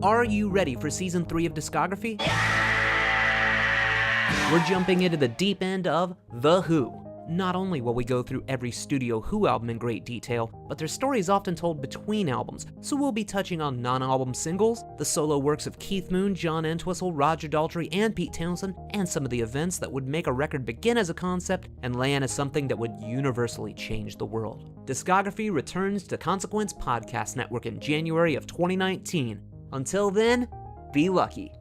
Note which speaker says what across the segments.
Speaker 1: Are you ready for Season 3 of Discography? We're jumping into the deep end of The Who. Not only will we go through every Studio Who album in great detail, but their story is often told between albums, so we'll be touching on non-album singles, the solo works of Keith Moon, John Entwistle, Roger Daltrey, and Pete Townsend, and some of the events that would make a record begin as a concept and land as something that would universally change the world. Discography returns to Consequence Podcast Network in January of 2019. Until then, be lucky.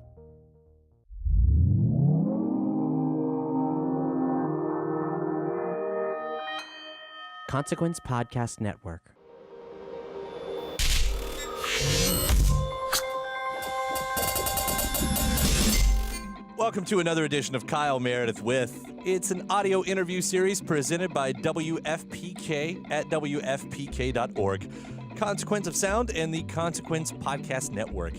Speaker 2: Consequence Podcast Network.
Speaker 3: Welcome to another edition of Kyle Meredith With. It's an audio interview series presented by WFPK at WFPK.org. Consequence of Sound and the Consequence Podcast Network.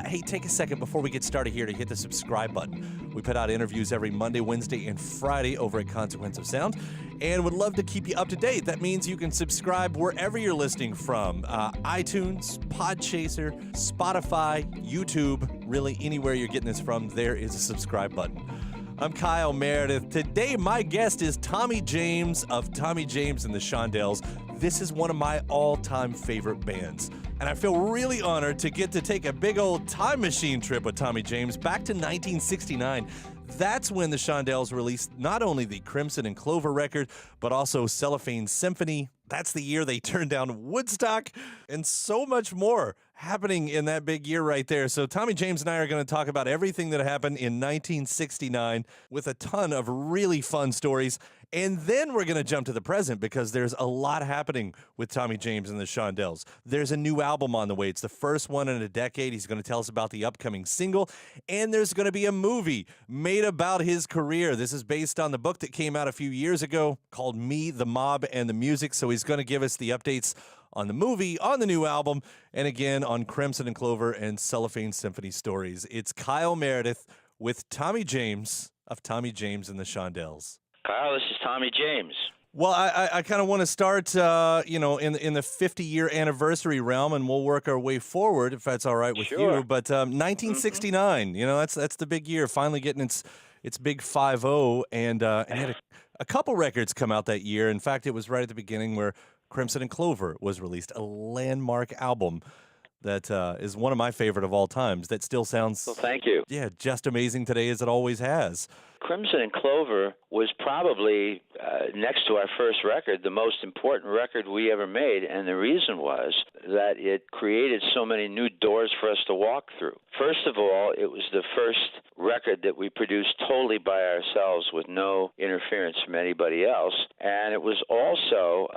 Speaker 3: Hey, take a second before we get started here to hit the subscribe button. We put out interviews every Monday, Wednesday, and Friday over at Consequence of Sound, and would love to keep you up to date. That means you can subscribe wherever you're listening from. iTunes, Podchaser, Spotify, YouTube, really anywhere you're getting this from, there is a subscribe button. I'm Kyle Meredith. Today, my guest is Tommy James of Tommy James and the Shondells. This is one of my all-time favorite bands, and I feel really honored to get to take a big old time machine trip with Tommy James back to 1969. That's when the Shondells released not only the Crimson and Clover record, but also Cellophane Symphony. That's the year they turned down Woodstock, and so much more happening in that big year right there. So Tommy James and I are going to talk about everything that happened in 1969 with a ton of really fun stories. And then we're going to jump to the present because there's a lot happening with Tommy James and the Shondells. There's a new album on the way. It's the first one in a decade. He's going to tell us about the upcoming single. And there's going to be a movie made about his career. This is based on the book that came out a few years ago called Me, the Mob, and the Music. So he's going to give us the updates on the movie, on the new album, and again on Crimson and Clover and Cellophane Symphony stories. It's Kyle Meredith with Tommy James of Tommy James and the Shondells.
Speaker 4: Kyle, this is Tommy James.
Speaker 3: Well, I kind of want to start, in the 50-year anniversary realm, and we'll work our way forward if that's all right with
Speaker 4: Sure.
Speaker 3: you. But 1969, that's the big year, finally getting its big 5-0, and had a couple records come out that year. In fact, it was right at the beginning where Crimson and Clover was released, a landmark album that is one of my favorite of all times. That still sounds,
Speaker 4: Well, thank you.
Speaker 3: yeah, just amazing today as it always has.
Speaker 4: Crimson and Clover was probably, next to our first record, the most important record we ever made, and the reason was that it created so many new doors for us to walk through. First of all, it was the first record that we produced totally by ourselves with no interference from anybody else, and it was also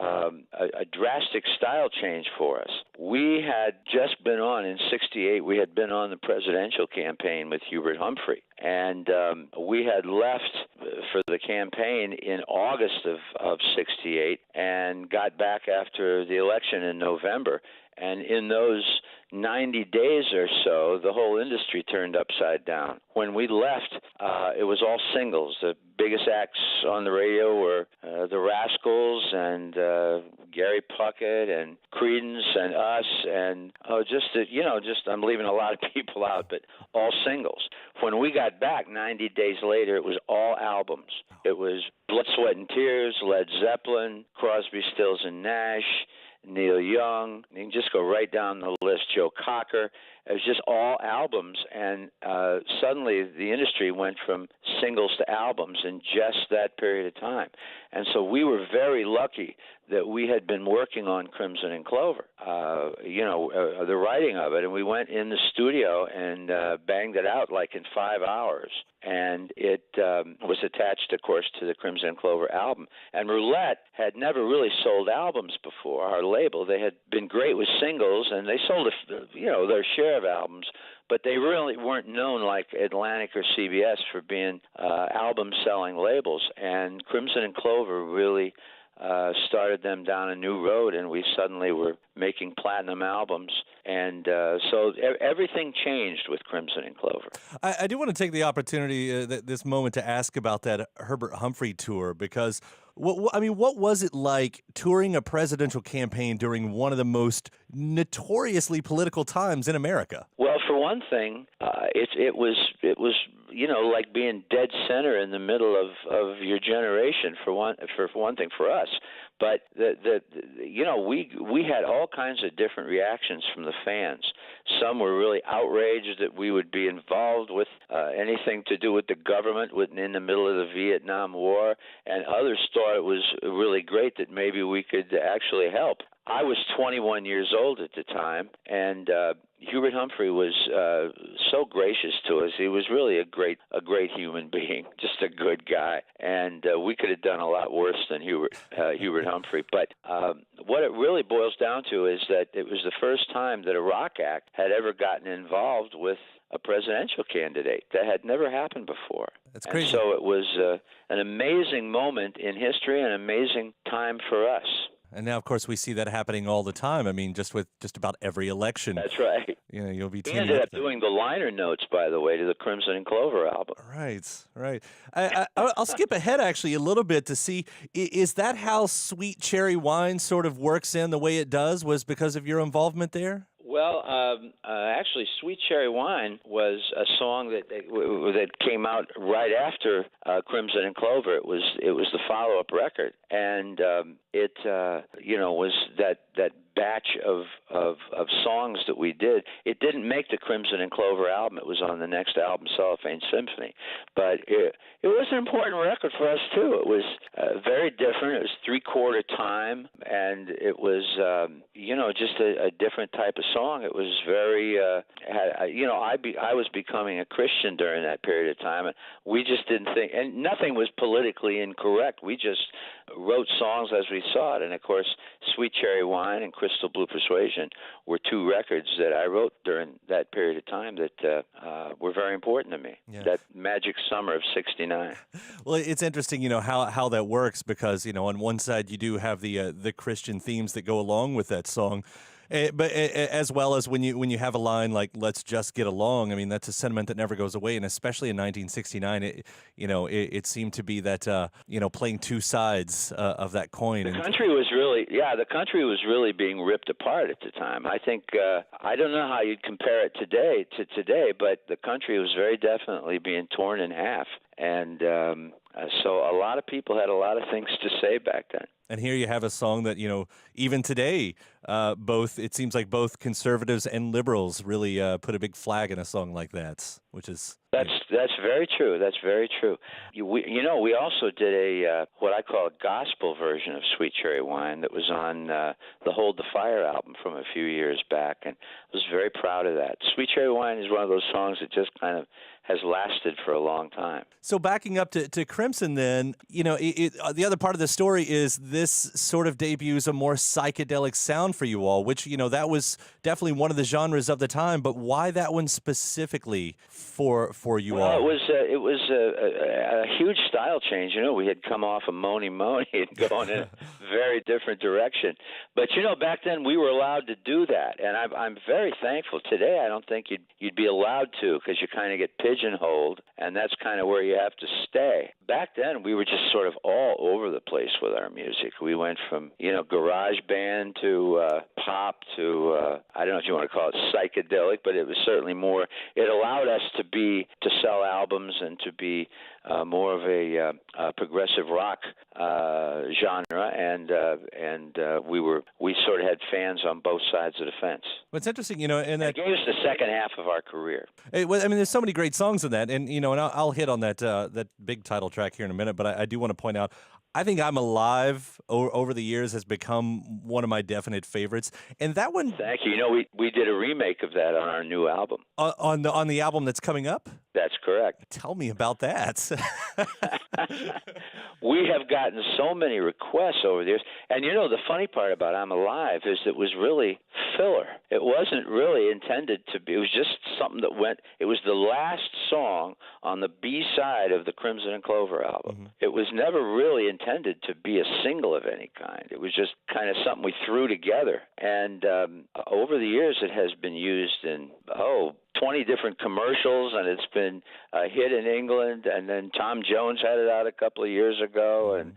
Speaker 4: a drastic style change for us. We had just been on, in '68, we had been on the presidential campaign with Hubert Humphrey, and we had left for the campaign in August of '68 and got back after the election in November. And in those 90 days or so, the whole industry turned upside down. When we left, it was all singles. The biggest acts on the radio were the Rascals and Gary Puckett and Creedence and us, and I'm leaving a lot of people out, but all singles. When we got back 90 days later, it was all albums. It was Blood, Sweat, and Tears, Led Zeppelin, Crosby, Stills, and Nash, Neil Young. You can just go right down the list. Joe Cocker. It was just all albums, and suddenly the industry went from singles to albums in just that period of time. And so we were very lucky that we had been working on Crimson and Clover, the writing of it, and we went in the studio and banged it out like in 5 hours. And it was attached, of course, to the Crimson and Clover album. And Roulette had never really sold albums before, our label. They had been great with singles, and they sold, their share of albums, but they really weren't known like Atlantic or CBS for being album-selling labels. And Crimson and Clover really started them down a new road, and we suddenly were making platinum albums. And so everything changed with Crimson and Clover.
Speaker 3: I do want to take the opportunity, this moment, to ask about that Herbert Humphrey tour, because what was it like touring a presidential campaign during one of the most notoriously political times in America?
Speaker 4: Well, for one thing, it was like being dead center in the middle of your generation for one thing for us. But we had all kinds of different reactions from the fans. Some were really outraged that we would be involved with anything to do with the government in the middle of the Vietnam War, and others thought it was really great that maybe we could actually help. I was 21 years old at the time, and Hubert Humphrey was so gracious to us. He was really a great human being, just a good guy, and we could have done a lot worse than Hubert Humphrey. But what it really boils down to is that it was the first time that a rock act had ever gotten involved with a presidential candidate. That had never happened before.
Speaker 3: That's crazy.
Speaker 4: And so it was an amazing moment in history, an amazing time for us.
Speaker 3: And now, of course, we see that happening all the time. I mean, just with just about every election.
Speaker 4: That's right.
Speaker 3: You'll be.
Speaker 4: He ended up doing the liner notes, by the way, to the Crimson and Clover album.
Speaker 3: Right. I'll skip ahead actually a little bit to see, is that how Sweet Cherry Wine sort of works in the way it does? Was because of your involvement there?
Speaker 4: Well, actually, Sweet Cherry Wine was a song that came out right after Crimson and Clover. It was the follow-up record, and it was that batch of songs that we did. It didn't make the Crimson and Clover album. It was on the next album, Cellophane Symphony. But it was an important record for us, too. It was very different. It was three-quarter time, and it was, just a different type of song. It was very, I was becoming a Christian during that period of time, and we just didn't think, and nothing was politically incorrect. We just wrote songs as we saw it. And, of course, Sweet Cherry Wine and Crystal Blue Persuasion were two records that I wrote during that period of time that were very important to me. Yeah. That magic summer of '69.
Speaker 3: Well, it's interesting, how that works because, on one side you do have the Christian themes that go along with that song. But as well as when you have a line like "Let's just get along," I mean that's a sentiment that never goes away, and especially in 1969, it seemed to be that playing two sides of that coin.
Speaker 4: The country was really being ripped apart at the time. I think I don't know how you'd compare it to today, but the country was very definitely being torn in half, and so a lot of people had a lot of things to say back then.
Speaker 3: And here you have a song that, even today, it seems like both conservatives and liberals really put a big flag in a song like that, which is...
Speaker 4: That's very true. That's very true. We also did a what I call a gospel version of Sweet Cherry Wine that was on the Hold the Fire album from a few years back, and I was very proud of that. Sweet Cherry Wine is one of those songs that just kind of has lasted for a long time.
Speaker 3: So backing up to Crimson then, the other part of the story is this sort of debuts a more psychedelic sound for you all, which, that was definitely one of the genres of the time, but why that one specifically for you all?
Speaker 4: Well, it was a huge style change. We had come off of Mony Mony and gone in a very different direction. But, back then we were allowed to do that, and I'm very thankful. Today I don't think you'd be allowed to because you kind of get pigeonholed, and that's kind of where you have to stay. Back then, we were just sort of all over the place with our music. We went from, garage band to pop to, I don't know if you want to call it psychedelic, but it was certainly more, it allowed us to sell albums and to be more of a progressive rock genre, and we sort of had fans on both sides of the fence.
Speaker 3: What's interesting, and that
Speaker 4: it gave us the second half of our career.
Speaker 3: There's so many great songs in that, and I'll hit on that big title track here in a minute, but I do want to point out, I think I'm Alive over the years has become one of my definite favorites, and that one.
Speaker 4: Thank you. We did a remake of that on our new album.
Speaker 3: On the album that's coming up.
Speaker 4: That's correct.
Speaker 3: Tell me about that.
Speaker 4: We have gotten so many requests over the years. And the funny part about I'm Alive is it was really filler. It wasn't really intended to be. It was just something that went. It was the last song on the B side of the Crimson and Clover album. Mm-hmm. It was never really intended to be a single of any kind. It was just kind of something we threw together. And over the years, it has been used in 20 different commercials, and it's been a hit in England, and then Tom Jones had it out a couple of years ago, and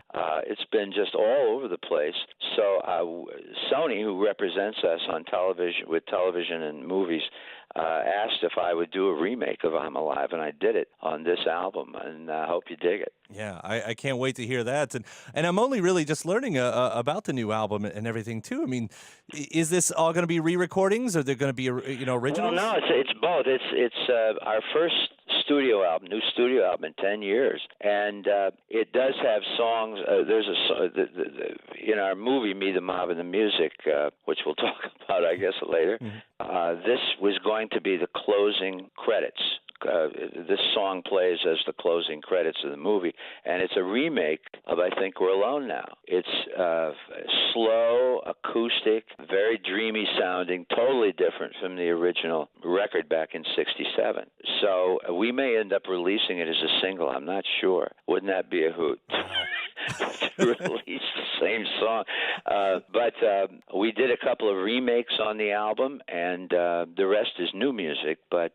Speaker 4: it's been just all over the place. So Sony, who represents us on television and movies, asked asked if I would do a remake of I'm Alive, and I did it on this album, and I hope you dig it.
Speaker 3: Yeah, I can't wait to hear that. And I'm only really just learning about the new album and everything, too. I mean, is this all going to be re-recordings, or they're going to be, originals?
Speaker 4: Well, no, it's both. It's our first new studio album in 10 years, and it does have songs. There's in our movie Me, the Mob, and the Music, which we'll talk about, I guess, later. Mm-hmm. This was going to be the closing credits. This song plays as the closing credits of the movie, and it's a remake of I Think We're Alone Now. It's slow, acoustic, very dreamy sounding, totally different from the original record back in '67. So we may end up releasing it as a single. I'm not sure. Wouldn't that be a hoot? To release the same song. But we did a couple of remakes on the album, and the rest is new music. But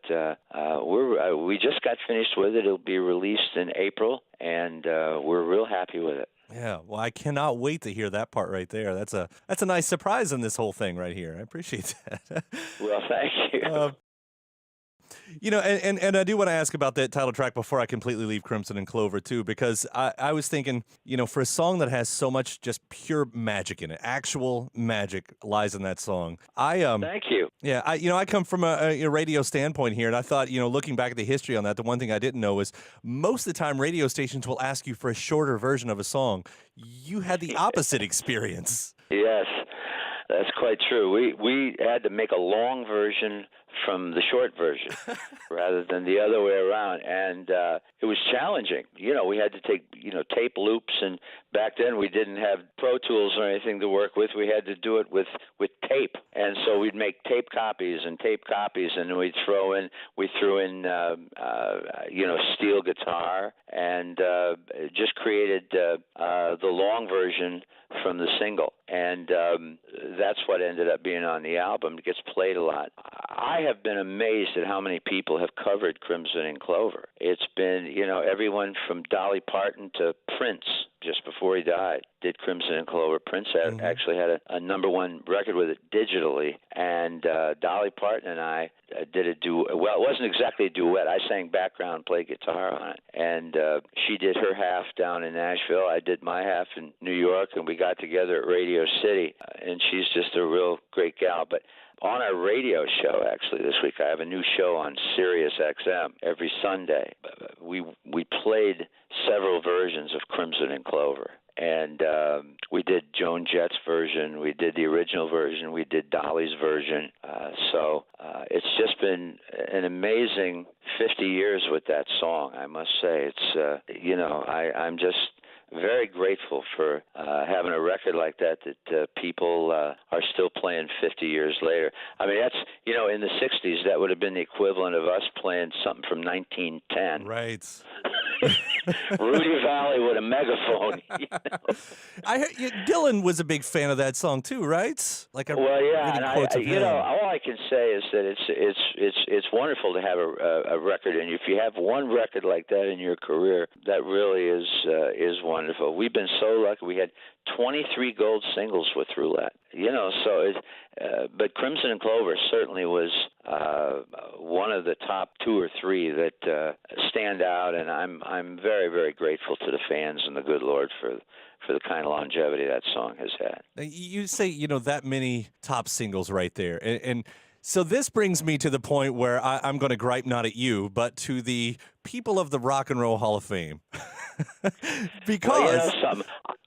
Speaker 4: we just got finished with it. It'll be released in April, and we're real happy with it.
Speaker 3: Yeah, well, I cannot wait to hear that part right there. That's a nice surprise in this whole thing right here. I appreciate that.
Speaker 4: Well, thank you.
Speaker 3: And I do want to ask about that title track before I completely leave Crimson and Clover, too, because I was thinking, for a song that has so much just pure magic in it, actual magic lies in that song.
Speaker 4: Thank you.
Speaker 3: Yeah, I come from a radio standpoint here, and I thought, looking back at the history on that, the one thing I didn't know is most of the time radio stations will ask you for a shorter version of a song. You had the opposite experience.
Speaker 4: Yes, that's quite true. We had to make a long version from the short version rather than the other way around, and it was challenging. We had to take tape loops, and back then we didn't have Pro Tools or anything to work with. We had to do it with tape, and so we'd make tape copies, and then we threw in steel guitar, and just created the long version from the single, and that's what ended up being on the album. It gets played a lot. I have been amazed at how many people have covered Crimson and Clover. It's been, everyone from Dolly Parton to Prince, just before he died, did Crimson and Clover. Prince actually had a number one record with it digitally, and Dolly Parton and I did a duet. Well, it wasn't exactly a duet. I sang background, played guitar on it, and she did her half down in Nashville. I did my half in New York, and we got together at Radio City, and she's just a real great gal. But on our radio show, actually, this week, I have a new show on Sirius XM every Sunday. We played several versions of Crimson and Clover. And we did Joan Jett's version, we did the original version, we did Dolly's version. So it's just been an amazing 50 years with that song, I must say. It's, I'm just very grateful for having a record like that people are still playing 50 years later. I mean, that's, in the 60s, that would have been the equivalent of us playing something from 1910.
Speaker 3: Right.
Speaker 4: Rudy Valley with a megaphone.
Speaker 3: I heard Dylan was a big fan of that song too, right?
Speaker 4: Well, yeah, and all I can say is that it's wonderful to have a record, and if you have one record like that in your career, that really is wonderful. We've been so lucky. We had 23 gold singles with Roulette. But Crimson and Clover certainly was one of the top two or three that stand out, and I'm very, very grateful to the fans and the good Lord for the kind of longevity that song has had.
Speaker 3: You say, that many top singles right there, and so this brings me to the point where I'm going to gripe not at you, but to the people of the Rock and Roll Hall of Fame. Because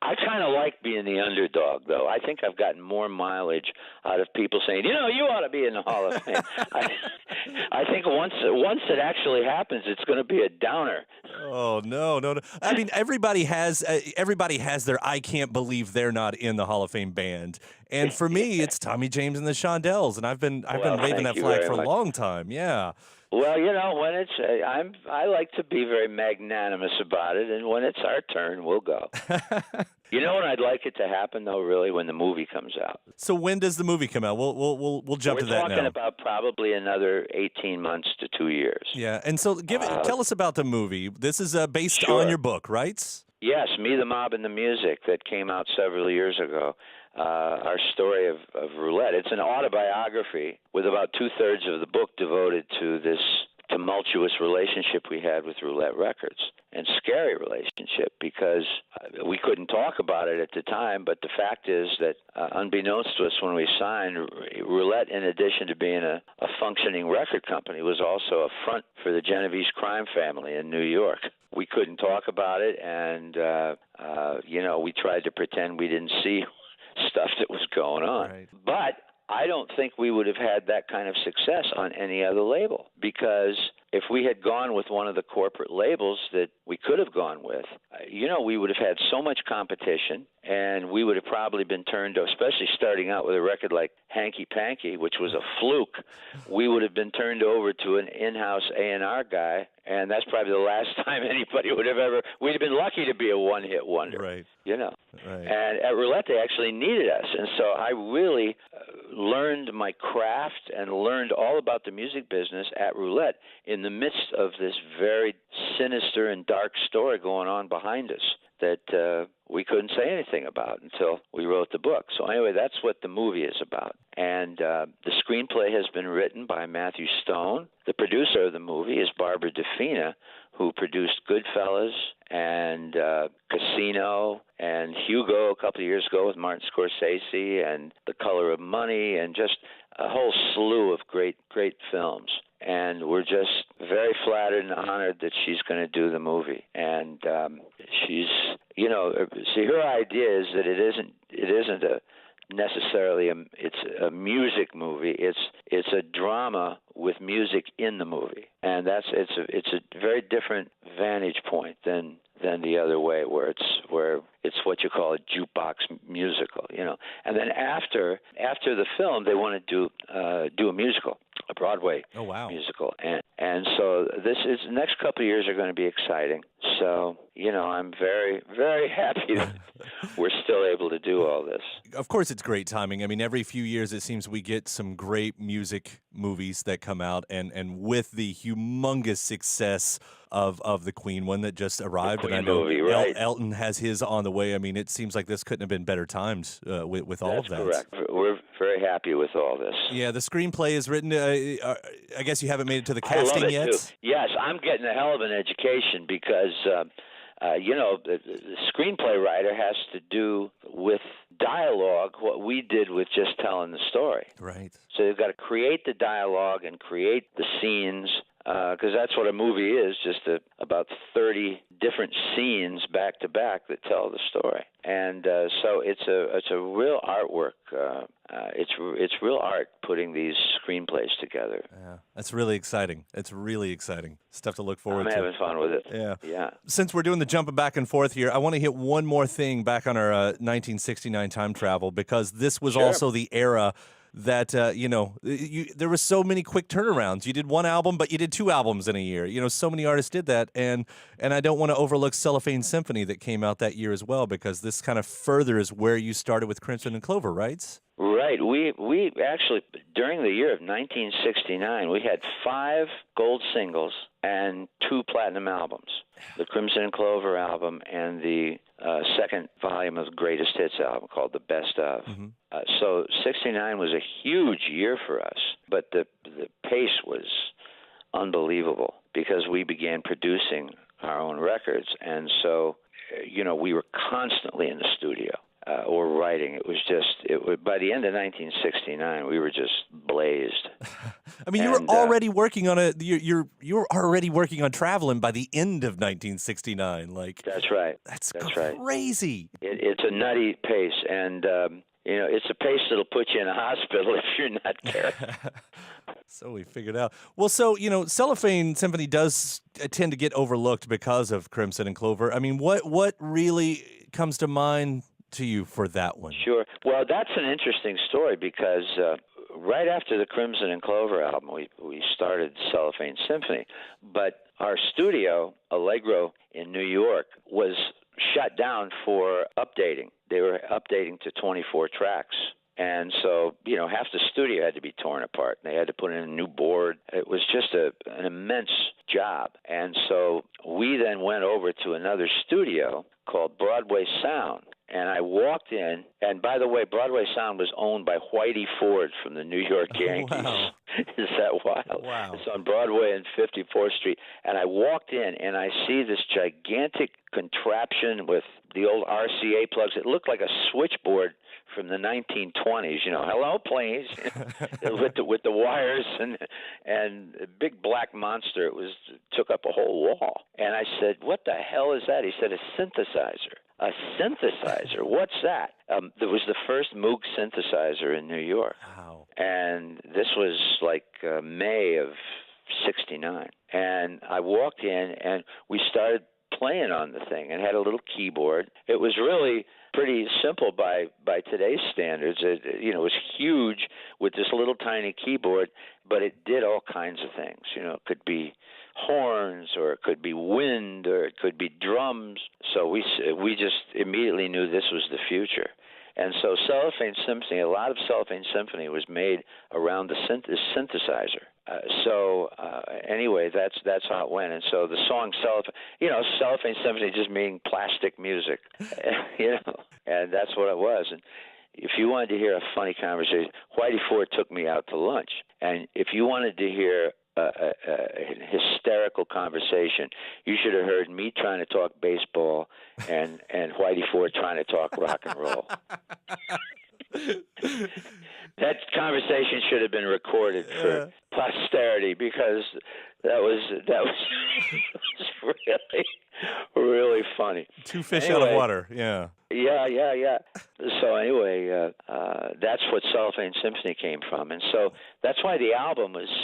Speaker 4: I kind of like being the underdog, though. I think I've gotten more mileage out of people saying, you ought to be in the Hall of Fame. I think once it actually happens, it's going to be a downer.
Speaker 3: Oh, no. I mean, everybody has their I can't believe they're not in the Hall of Fame band. And for me, it's Tommy James and the Shondells, and I've been waving that flag for a long time. Yeah.
Speaker 4: Well, when it's I like to be very magnanimous about it, and when it's our turn, we'll go. When I'd like it to happen, though, really, when the movie comes out.
Speaker 3: So when does the movie come out? We'll jump to that now.
Speaker 4: We're talking about probably another 18 months to 2 years.
Speaker 3: Yeah, and so tell us about the movie. This is based on your book, right?
Speaker 4: Yes, Me, the Mob, and the Music that came out several years ago. our story of Roulette. It's an autobiography with about 2/3 of the book devoted to this tumultuous relationship we had with Roulette Records, and scary relationship because we couldn't talk about it at the time, but the fact is that unbeknownst to us when we signed, Roulette, in addition to being a functioning record company, was also a front for the Genovese crime family in New York. We couldn't talk about it, and we tried to pretend we didn't see stuff that was going on.
Speaker 3: Right.
Speaker 4: But I don't think we would have had that kind of success on any other label, because if we had gone with one of the corporate labels that we could have gone with, we would have had so much competition, and we would have probably been turned, especially starting out with a record like Hanky Panky, which was a fluke, we would have been turned over to an in-house A&R guy, and that's probably the last time anybody would have ever, we'd have been lucky to be a one-hit wonder.
Speaker 3: Right. Right.
Speaker 4: And at Roulette, they actually needed us. And so I really learned my craft and learned all about the music business at Roulette in the midst of this very sinister and dark story going on behind us that we couldn't say anything about until we wrote the book. So anyway, that's what the movie is about. And the screenplay has been written by Matthew Stone. The producer of the movie is Barbara DeFina, who produced Goodfellas and Casino and Hugo a couple of years ago with Martin Scorsese, and The Color of Money, and just a whole slew of great films. And we're just very flattered and honored that she's going to do the movie. And she's, see, her idea is that it isn't necessarily it's a music movie. It's a drama with music in the movie, and it's a very different vantage point than the other way, where it's what you call a jukebox musical, And then after the film, they want to do a musical, a Broadway musical, and so the next couple of years are going to be exciting. So I'm very, very happy that we're still able to do all this.
Speaker 3: Of course, it's great timing. I mean, every few years it seems we get some great music movies that come out, and with the humongous success of the Queen one that just arrived,
Speaker 4: and
Speaker 3: I know
Speaker 4: movie, right?
Speaker 3: Elton has his on the way. I mean, it seems like this couldn't have been better timed with all of that.
Speaker 4: That's correct. We're very happy with all this.
Speaker 3: Yeah, the screenplay is written. I guess you haven't made it to the casting
Speaker 4: I love it
Speaker 3: yet.
Speaker 4: Too. Yes, I'm getting a hell of an education because the screenplay writer has to do with dialogue what we did with just telling the story.
Speaker 3: Right.
Speaker 4: So you've got to create the dialogue and create the scenes, because that's what a movie is, just about 30 different scenes back to back that tell the story. And so it's a real artwork. It's real art putting these screenplays together.
Speaker 3: Yeah, that's really exciting. It's really exciting stuff to look forward to.
Speaker 4: I'm having fun with it.
Speaker 3: Yeah. Since we're doing the jumping back and forth here, I want to hit one more thing back on our 1969 time travel, because this was also the era that, there were so many quick turnarounds. You did one album, but you did two albums in a year. So many artists did that. And I don't want to overlook Cellophane Symphony that came out that year as well, because this kind of furthers where you started with Crimson and Clover, right?
Speaker 4: Right. We actually, during the year of 1969, we had 5 gold singles and 2 platinum albums, the Crimson and Clover album and the second volume of the Greatest Hits album called The Best Of.
Speaker 3: Mm-hmm.
Speaker 4: So 69 was a huge year for us, but the pace was unbelievable because we began producing our own records. And so, we were constantly in the studio. Or writing. It was by the end of 1969, we were just blazed.
Speaker 3: I mean, you were already working on you were already working on Traveling by the end of 1969.
Speaker 4: That's right.
Speaker 3: That's
Speaker 4: Right.
Speaker 3: crazy.
Speaker 4: It's a nutty pace, and it's a pace that'll put you in a hospital if you're not careful.
Speaker 3: So we figured out. Well, so, Cellophane Symphony does tend to get overlooked because of Crimson and Clover. I mean, what really comes to mind to you for that one?
Speaker 4: Sure. Well, that's an interesting story because right after the Crimson and Clover album, we started Cellophane Symphony, but our studio, Allegro in New York, was shut down for updating. They were updating to 24 tracks. And so, half the studio had to be torn apart. They had to put in a new board. It was just an immense job. And so we then went over to another studio called Broadway Sound. and I walked in. And by the way, Broadway Sound was owned by Whitey Ford from the New York Yankees.
Speaker 3: Wow.
Speaker 4: Is that wild?
Speaker 3: Wow.
Speaker 4: It's on Broadway and 54th Street. And I walked in, and I see this gigantic contraption with the old RCA plugs. It looked like a switchboard from the 1920s. Hello, please, with the wires and a big black monster. It took up a whole wall. And I said, "What the hell is that?" He said, "A synthesizer." A synthesizer? What's that? There was the first Moog synthesizer in New York.
Speaker 3: Wow.
Speaker 4: And this was like May of '69. And I walked in, and we started playing on the thing, and had a little keyboard. It was really pretty simple by today's standards. It was huge with this little tiny keyboard, but it did all kinds of things. It could be horns, or it could be wind, or it could be drums. So we just immediately knew this was the future. And so Cellophane Symphony, a lot of Cellophane Symphony was made around the synthesizer. Anyway, that's how it went. And so the song Cellophane Symphony just meaning plastic music, and that's what it was. And if you wanted to hear a funny conversation, Whitey Ford took me out to lunch. And if you wanted to hear a hysterical conversation, you should have heard me trying to talk baseball and Whitey Ford trying to talk rock and roll. That conversation should have been recorded for posterity, because that was really, really funny.
Speaker 3: Two fish out of water, yeah.
Speaker 4: Yeah. So anyway, that's what Cellophane Symphony came from, and so that's why the album it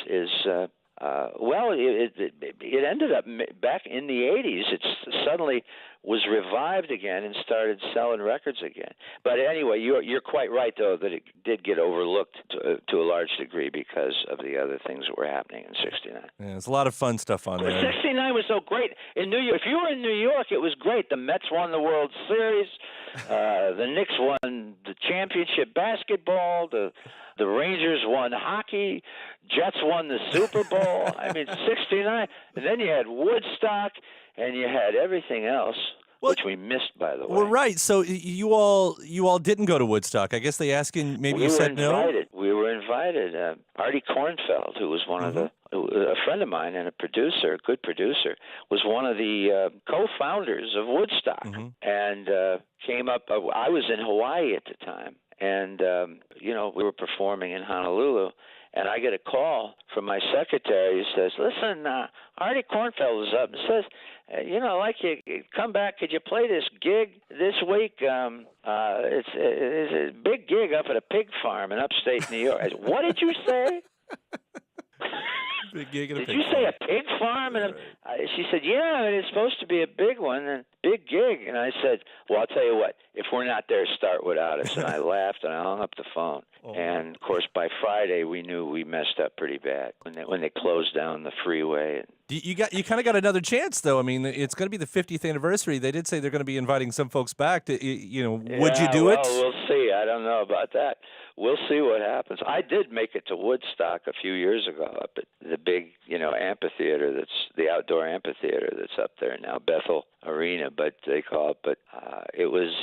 Speaker 4: ended up back in the 80s. It suddenly was revived again and started selling records again. But anyway, you're quite right, though, that it did get overlooked to a large degree because of the other things that were happening in '69.
Speaker 3: Yeah, there's a lot of fun stuff on there.
Speaker 4: But '69 was so great in New York. If you were in New York, it was great. The Mets won the World Series. The Knicks won the championship basketball. The Rangers won hockey. Jets won the Super Bowl. I mean, '69. And then you had Woodstock, and you had everything else, which we missed, by the way.
Speaker 3: Well, right. So you all didn't go to Woodstock. I guess they asked you, maybe you said no?
Speaker 4: We were invited. Artie Kornfeld, who was one of a friend of mine and a producer, a good producer, was one of the co-founders of Woodstock, and came up. I was in Hawaii at the time. And, we were performing in Honolulu, and I get a call from my secretary who says, "Listen, Artie Kornfeld is up and says, I'd like you to come back. Could you play this gig this week? It's a big gig up at a pig farm in upstate New York." I said, "What did you say?"
Speaker 3: Big gig at a
Speaker 4: Did
Speaker 3: pig
Speaker 4: you
Speaker 3: farm.
Speaker 4: say a pig farm? And she said, "Yeah, it's supposed to be a big one, and big gig." And I said, "Well, I'll tell you what. If we're not there, start without us." And I laughed, and I hung up the phone. And of course, by Friday, we knew we messed up pretty bad when they closed down the freeway.
Speaker 3: You kind of got another chance, though. I mean, it's going to be the 50th anniversary. They did say they're going to be inviting some folks back. Would you do it?
Speaker 4: Well, we'll see. I don't know about that. We'll see what happens. I did make it to Woodstock a few years ago up at the big, amphitheater. That's the outdoor amphitheater that's up there now, Bethel Arena, but they call it. But it was.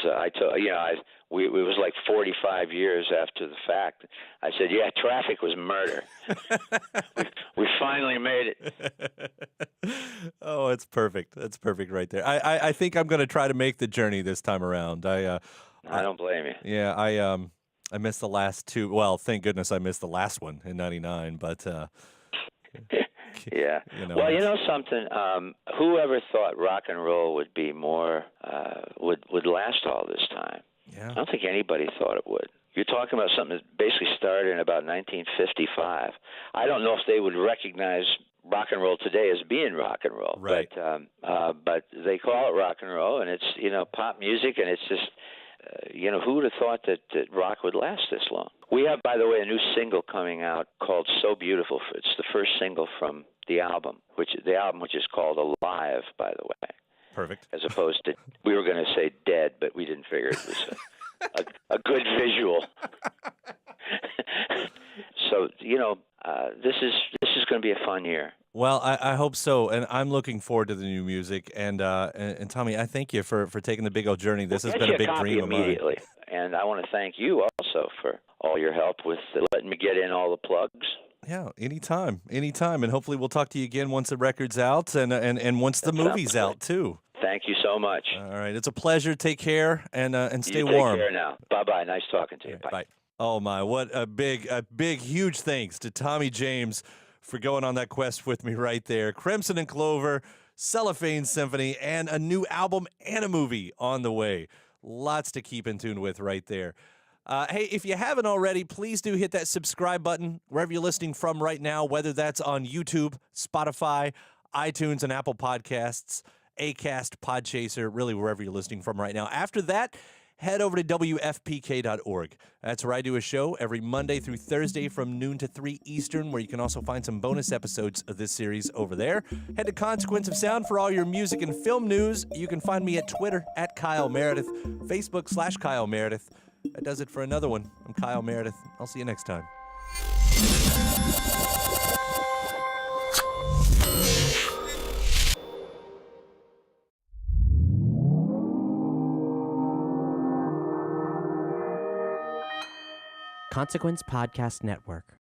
Speaker 4: It was like 45 years after the fact. I said, "Yeah, traffic was murder." we finally made it.
Speaker 3: Oh, it's perfect. That's perfect right there. I think I'm going to try to make the journey this time around. I
Speaker 4: don't blame you.
Speaker 3: Yeah, I missed the last two. Well, thank goodness I missed the last one in '99. But
Speaker 4: yeah. Well, something. Whoever thought rock and roll would be more would last all this time?
Speaker 3: Yeah.
Speaker 4: I don't think anybody thought it would. You're talking about something that basically started in about 1955. I don't know if they would recognize rock and roll today as being rock and roll,
Speaker 3: right.
Speaker 4: But they call it rock and roll, and it's pop music, and it's just who would have thought that rock would last this long? We have, by the way, a new single coming out called "So Beautiful." It's the first single from the album, which is called "Alive," by the way.
Speaker 3: Perfect.
Speaker 4: As opposed to, we were going to say "Dead," but we didn't figure it was a good visual. So this is going to be a fun year.
Speaker 3: Well, I hope so, and I'm looking forward to the new music. And Tommy, I thank you for taking the big old journey. This has
Speaker 4: Get
Speaker 3: been
Speaker 4: you
Speaker 3: a
Speaker 4: a
Speaker 3: big
Speaker 4: copy
Speaker 3: dream of mine.
Speaker 4: immediately. And I want to thank you also for all your help with letting me get in all the plugs.
Speaker 3: Yeah, anytime, anytime, and hopefully we'll talk to you again once the record's out and once the
Speaker 4: That sounds
Speaker 3: movie's
Speaker 4: good.
Speaker 3: out too.
Speaker 4: Thank you so much.
Speaker 3: All right, it's a pleasure. Take care and stay
Speaker 4: You take
Speaker 3: warm.
Speaker 4: care now. Bye-bye. Nice talking to you.
Speaker 3: All right, bye. Oh my, what a big, huge thanks to Tommy James for going on that quest with me right there. Crimson and Clover, Cellophane Symphony, and a new album and a movie on the way. Lots to keep in tune with right there. Hey, if you haven't already, please do hit that subscribe button wherever you're listening from right now, whether that's on YouTube, Spotify, iTunes, and Apple Podcasts, Acast, Podchaser, really wherever you're listening from right now. After that, head over to WFPK.org. That's where I do a show every Monday through Thursday from noon to 3 Eastern, where you can also find some bonus episodes of this series over there. Head to Consequence of Sound for all your music and film news. You can find me at Twitter at Kyle Meredith, Facebook/Kyle Meredith. That does it for another one. I'm Kyle Meredith. I'll see you next time.
Speaker 2: Consequence Podcast Network.